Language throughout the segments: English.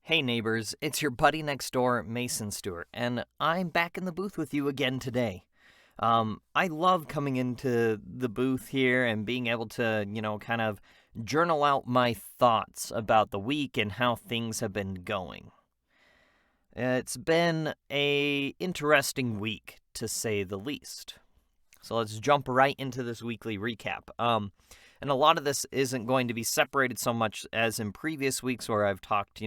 Hey neighbors, it's your buddy next door, Mason Stewart, and I'm back in the booth with you again today. I love coming into the booth here and being able to, kind of journal out my thoughts about the week and how things have been going. It's been a interesting week, to say the least. So let's jump right into this weekly recap. And a lot of this isn't going to be separated so much as in previous weeks where I've talked,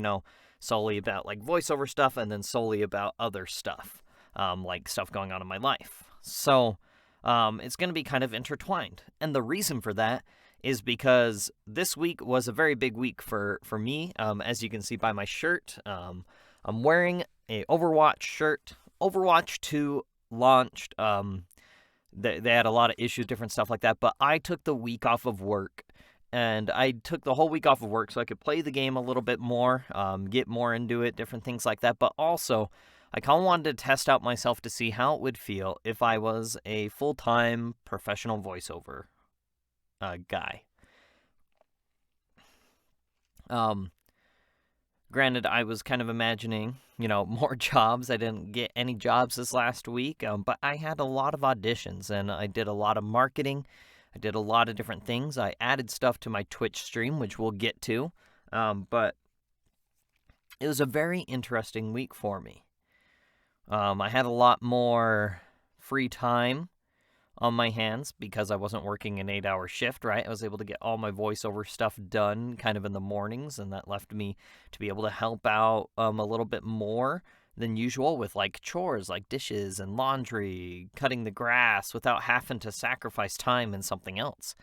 solely about like voiceover stuff and then solely about other stuff, like stuff going on in my life. So it's going to be kind of intertwined. And the reason for that is because this week was a very big week for me. As you can see by my shirt, I'm wearing a Overwatch shirt. Overwatch 2 launched. They had a lot of issues, different stuff like that. But I took the week off of work, and I took the whole week off of work so I could play the game a little bit more, get more into it, different things like that. But also, I kind of wanted to test out myself to see how it would feel if I was a full-time professional voiceover guy. Granted, I was kind of imagining, more jobs. I didn't get any jobs this last week, but I had a lot of auditions, and I did a lot of marketing. I did a lot of different things. I added stuff to my Twitch stream, which we'll get to, but it was a very interesting week for me. I had a lot more free time on my hands because I wasn't working an 8-hour shift, right? I was able to get all my voiceover stuff done kind of in the mornings, and that left me to be able to help out a little bit more than usual with like chores like dishes and laundry, cutting the grass without having to sacrifice time in something else.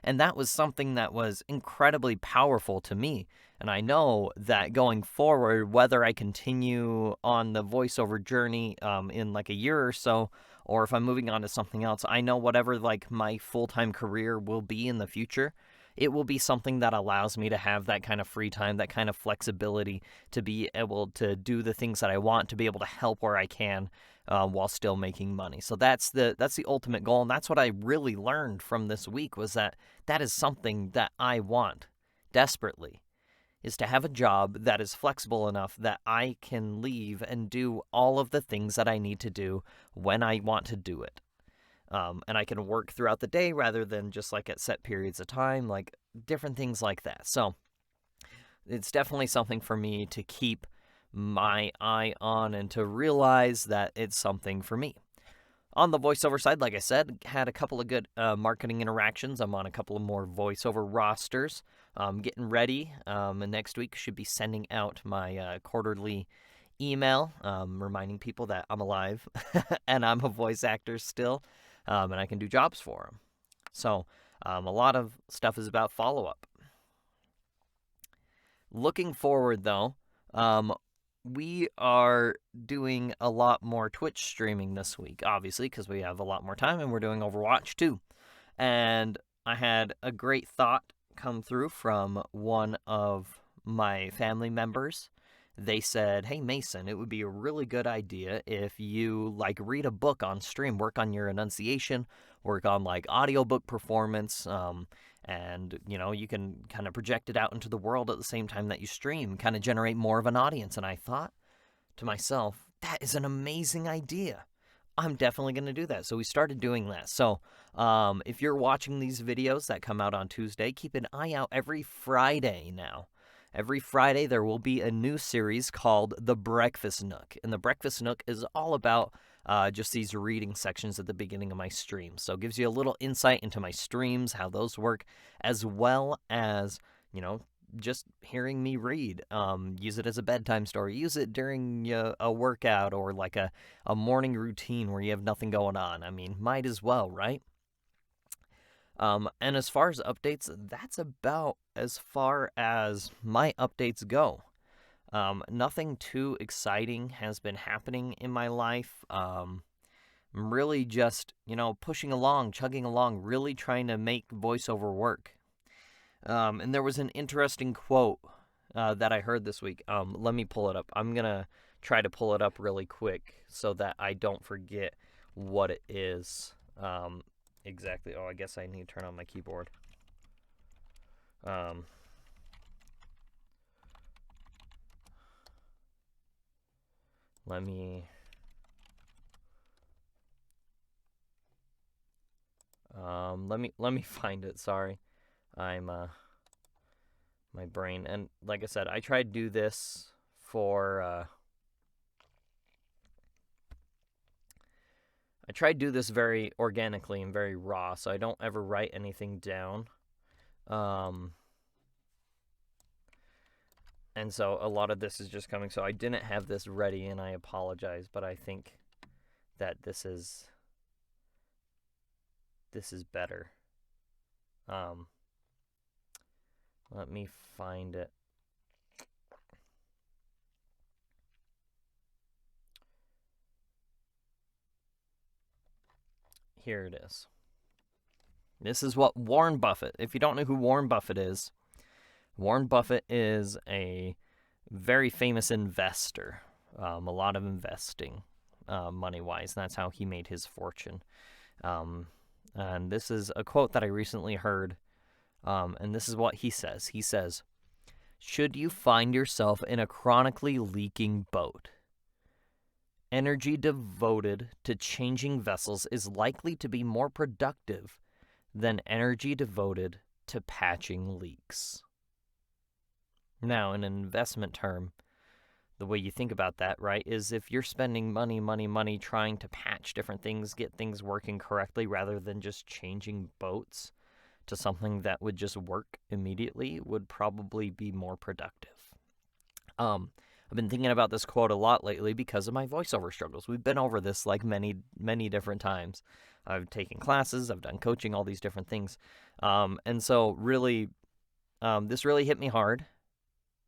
And that was something that was incredibly powerful to me. And I know that going forward, whether I continue on the voiceover journey in like a year or so, or if I'm moving on to something else, I know whatever like my full-time career will be in the future, it will be something that allows me to have that kind of free time, that kind of flexibility to be able to do the things that I want, to be able to help where I can while still making money. So that's the ultimate goal, and that's what I really learned from this week was that is something that I want desperately, is to have a job that is flexible enough that I can leave and do all of the things that I need to do when I want to do it. And I can work throughout the day rather than just like at set periods of time, like different things like that. So it's definitely something for me to keep my eye on and to realize that it's something for me. On the voiceover side, like I said, had a couple of good marketing interactions. I'm on a couple of more voiceover rosters. Getting ready. And next week should be sending out my quarterly email reminding people that I'm alive and I'm a voice actor still, and I can do jobs for them. So a lot of stuff is about follow-up. Looking forward, though, we are doing a lot more Twitch streaming this week, obviously, because we have a lot more time, and we're doing Overwatch too. And I had a great thought come through from one of my family members. They said, "Hey Mason, it would be a really good idea if you like read a book on stream, work on your enunciation, work on like audiobook performance, and you can kind of project it out into the world at the same time that you stream, kind of generate more of an audience." And I thought to myself, that is an amazing idea. I'm definitely going to do that. So we started doing that. So if you're watching these videos that come out on Tuesday, keep an eye out every Friday now. Every Friday there will be a new series called The Breakfast Nook. And The Breakfast Nook is all about just these reading sections at the beginning of my stream. So it gives you a little insight into my streams, how those work, as well as, just hearing me read. Use it as a bedtime story. Use it during a workout or like a morning routine where you have nothing going on. I mean, might as well, right? And as far as updates, that's about as far as my updates go. Nothing too exciting has been happening in my life. I'm really just, pushing along, chugging along, really trying to make voiceover work. And there was an interesting quote that I heard this week. Let me pull it up. I'm going to try to pull it up really quick so that I don't forget what it is exactly. Oh, I guess I need to turn on my keyboard. Let me let me find it. Sorry. I'm my brain, and like I said, I tried to do this for I try to do this very organically and very raw, so I don't ever write anything down. And so a lot of this is just coming. So I didn't have this ready, and I apologize, but I think that this is better. Let me find it. Here it is. This is what Warren Buffett, if you don't know who Warren Buffett is a very famous investor, a lot of investing money-wise, and that's how he made his fortune. And this is a quote that I recently heard, and this is what he says. He says, "Should you find yourself in a chronically leaking boat, energy devoted to changing vessels is likely to be more productive than energy devoted to patching leaks." Now, in an investment term, the way you think about that, right, is if you're spending money trying to patch different things, get things working correctly, rather than just changing boats to something that would just work immediately, would probably be more productive. I've been thinking about this quote a lot lately because of my voiceover struggles. We've been over this like many different times. I've taken classes, I've done coaching, all these different things. And so really, this really hit me hard.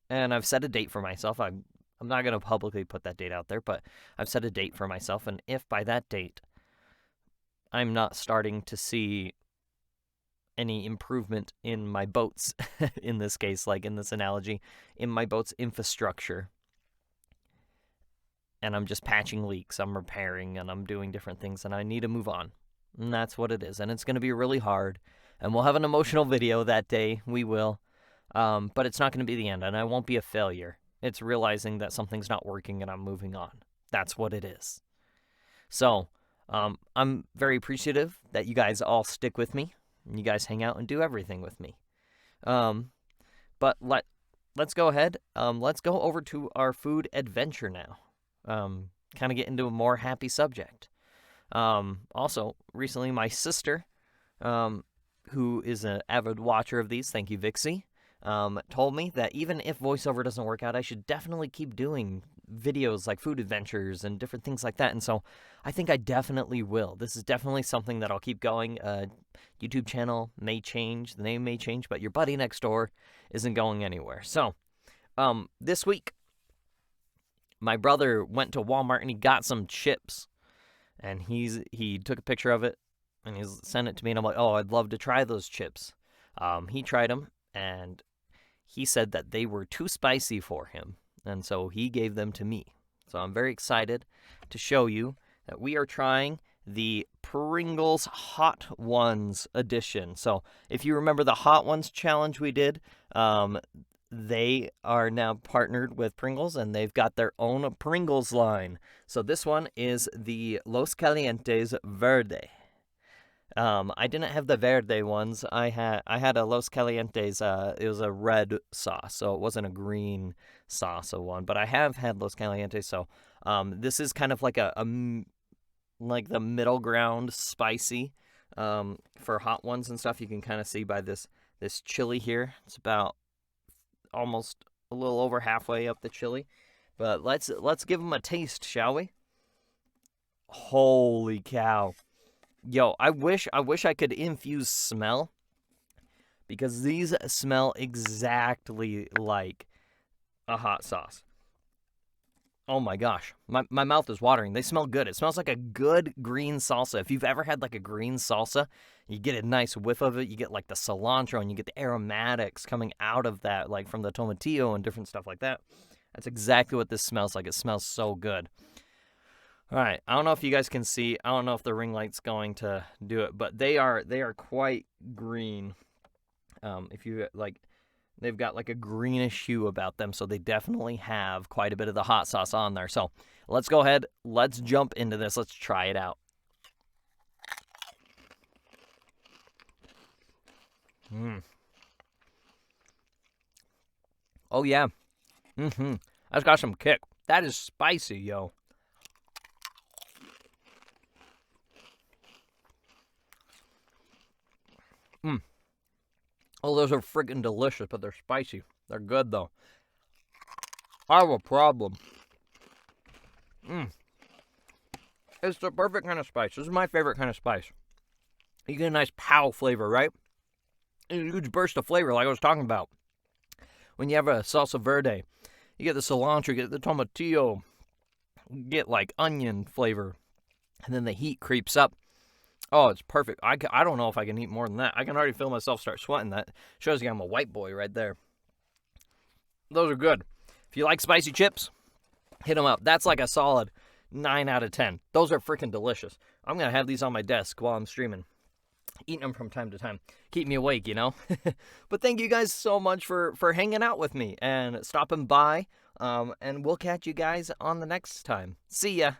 And I've set a date for myself. I'm not going to publicly put that date out there, but I've set a date for myself. And if by that date I'm not starting to see any improvement in my boats, in this case, like in this analogy, in my boat's infrastructure, and I'm just patching leaks, I'm repairing, and I'm doing different things, and I need to move on. And that's what it is. And it's going to be really hard. And we'll have an emotional video that day. We will. But it's not going to be the end, and I won't be a failure. It's realizing that something's not working and I'm moving on. That's what it is. So, I'm very appreciative that you guys all stick with me, and you guys hang out and do everything with me. But let's go ahead. Let's go over to our food adventure now. Kind of get into a more happy subject. Also, recently my sister, who is an avid watcher of these, thank you, Vixie, told me that even if voiceover doesn't work out, I should definitely keep doing videos like food adventures and different things like that. And so I think I definitely will. This is definitely something that I'll keep going. YouTube channel may change, the name may change, but your buddy next door isn't going anywhere. So this week, my brother went to Walmart and he got some chips. And he took a picture of it and he sent it to me. And I'm like, oh, I'd love to try those chips. He tried them and he said that they were too spicy for him, and so he gave them to me. So I'm very excited to show you that we are trying the Pringles Hot Ones edition. So if you remember the Hot Ones challenge we did, they are now partnered with Pringles, and they've got their own Pringles line. So this one is the Los Calientes Verde. I didn't have the verde ones. I had a Los Calientes. It was a red sauce, so it wasn't a green sauce one. But I have had Los Calientes. So this is kind of like like the middle ground spicy for hot ones and stuff. You can kind of see by this chili here. It's about almost a little over halfway up the chili. But let's give them a taste, shall we? Holy cow. Yo, I wish I could infuse smell, because these smell exactly like a hot sauce. Oh my gosh, my mouth is watering. They smell good. It smells like a good green salsa. If you've ever had like a green salsa, you get a nice whiff of it. You get like the cilantro and you get the aromatics coming out of that, like from the tomatillo and different stuff like that. That's exactly what this smells like. It smells so good. All right, I don't know if you guys can see. I don't know if the ring light's going to do it, but they are quite green. If you like, They've got like a greenish hue about them, so they definitely have quite a bit of the hot sauce on there. So let's go ahead. Let's jump into this. Let's try it out. Oh, yeah. That's got some kick. That is spicy, yo. Oh, those are freaking delicious, but they're spicy. They're good, though. I have a problem. It's the perfect kind of spice. This is my favorite kind of spice. You get a nice pow flavor, right? A huge burst of flavor like I was talking about. When you have a salsa verde, you get the cilantro, you get the tomatillo, you get like onion flavor, and then the heat creeps up. Oh, it's perfect. I don't know if I can eat more than that. I can already feel myself start sweating. That shows you I'm a white boy right there. Those are good. If you like spicy chips, hit them up. That's like a solid 9 out of 10. Those are freaking delicious. I'm going to have these on my desk while I'm streaming. Eating them from time to time. Keep me awake, you know? But thank you guys so much for hanging out with me and stopping by. And we'll catch you guys on the next time. See ya.